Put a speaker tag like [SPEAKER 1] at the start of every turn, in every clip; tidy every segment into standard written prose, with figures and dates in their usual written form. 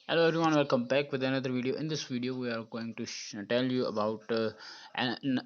[SPEAKER 1] Hello everyone, welcome back with another video. In this video, we are going to tell you about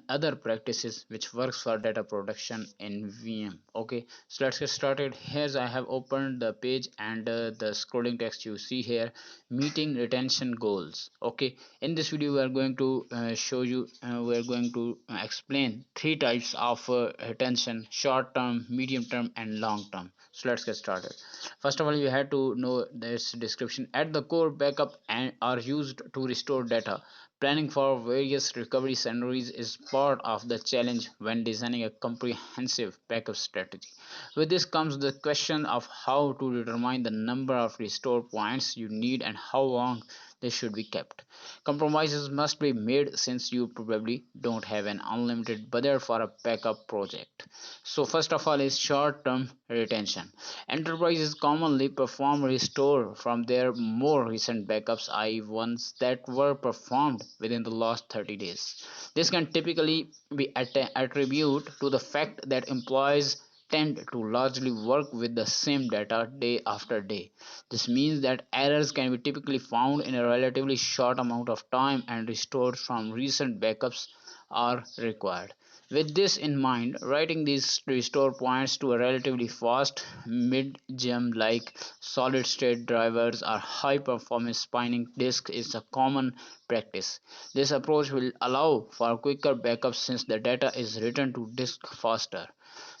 [SPEAKER 1] other practices which works for data production in VM. Okay, so let's get started. Here's I have opened the page and the scrolling text you see here, meeting retention goals. Okay, in this video, we are going to show you, we are going to explain three types of retention: short term, medium term, and long term. So let's get started. First of all, you have to know this description. At the core, backup and are used to restore data. Planning for various recovery scenarios is part of the challenge when designing a comprehensive backup strategy. With this comes the question of how to determine the number of restore points you need and how long they should be kept. Compromises must be made since you probably don't have an unlimited budget for a backup project. So first of all is short-term retention. Enterprises commonly perform restore from their more recent backups, i.e. ones that were performed within the last 30 days. This can typically be attributed to the fact that employees tend to largely work with the same data day after day. This means that errors can be typically found in a relatively short amount of time and restored from recent backups are required. With this in mind, writing these restore points to a relatively fast mid-gem like solid state drivers or high performance spinning disk is a common practice. This approach will allow for quicker backups since the data is written to disk faster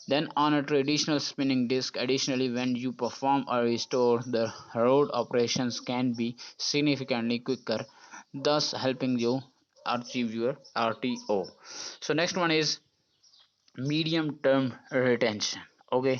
[SPEAKER 1] than on a traditional spinning disk. Additionally, when you perform a restore, the road operations can be significantly quicker, thus helping you achieve your RTO. So next one is medium term retention. Okay,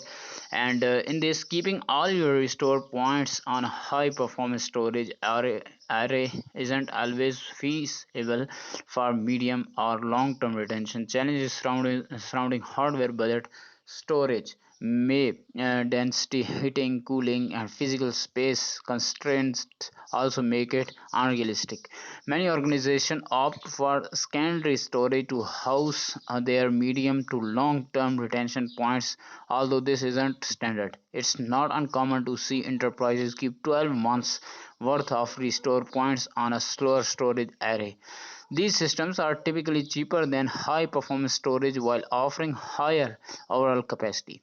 [SPEAKER 1] and in this, keeping all your restore points on a high performance storage array isn't always feasible for medium or long term retention. Challenges surrounding hardware budget, storage may density, heating, cooling, and physical space constraints also make it unrealistic. Many organizations opt for secondary storage to house their medium to long term retention points. Although this isn't standard, it's not uncommon to see enterprises keep 12 months worth of restore points on a slower storage array. These systems are typically cheaper than high performance storage while offering higher overall capacity.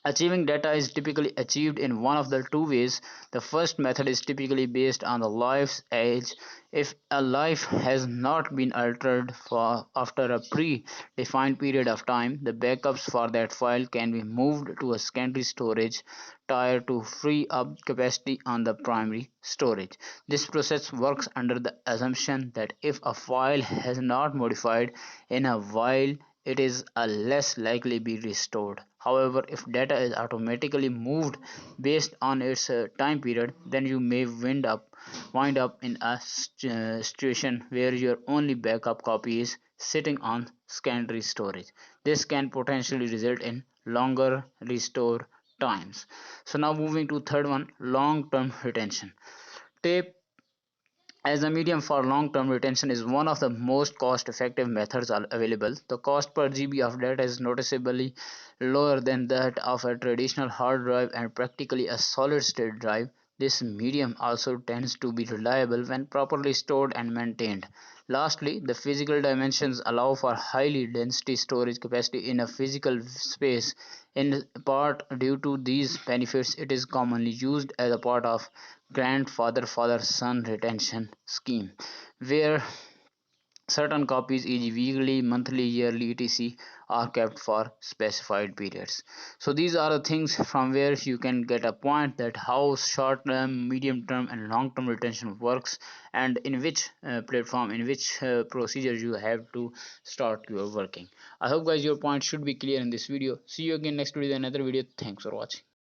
[SPEAKER 1] Achieving data is typically achieved in one of the two ways. The first method is typically based on the life's age. If a life has not been altered for after a pre-defined period of time, the backups for that file can be moved to a secondary storage tier to free up capacity on the primary storage. This process works under the assumption that if a file has not modified in a while, it is a less likely be restored. However, if data is automatically moved based on its time period, then you may wind up in a situation where your only backup copy is sitting on secondary storage. This can potentially result in longer restore times. So now moving to third one, long term retention. Tape as a medium for long-term retention is one of the most cost-effective methods available. The cost per GB of data is noticeably lower than that of a traditional hard drive and practically a solid-state drive. This medium also tends to be reliable when properly stored and maintained. Lastly, the physical dimensions allow for highly density storage capacity in a physical space. In part due to these benefits, it is commonly used as a part of grandfather father son retention scheme, where certain copies, e.g., weekly, monthly, yearly, etc., are kept for specified periods. So these are the things from where you can get a point that how short term, medium term, and long term retention works, and in which platform, in which procedure you have to start your working. I hope guys your point should be clear in this video. See you again next video with another video. Thanks for watching.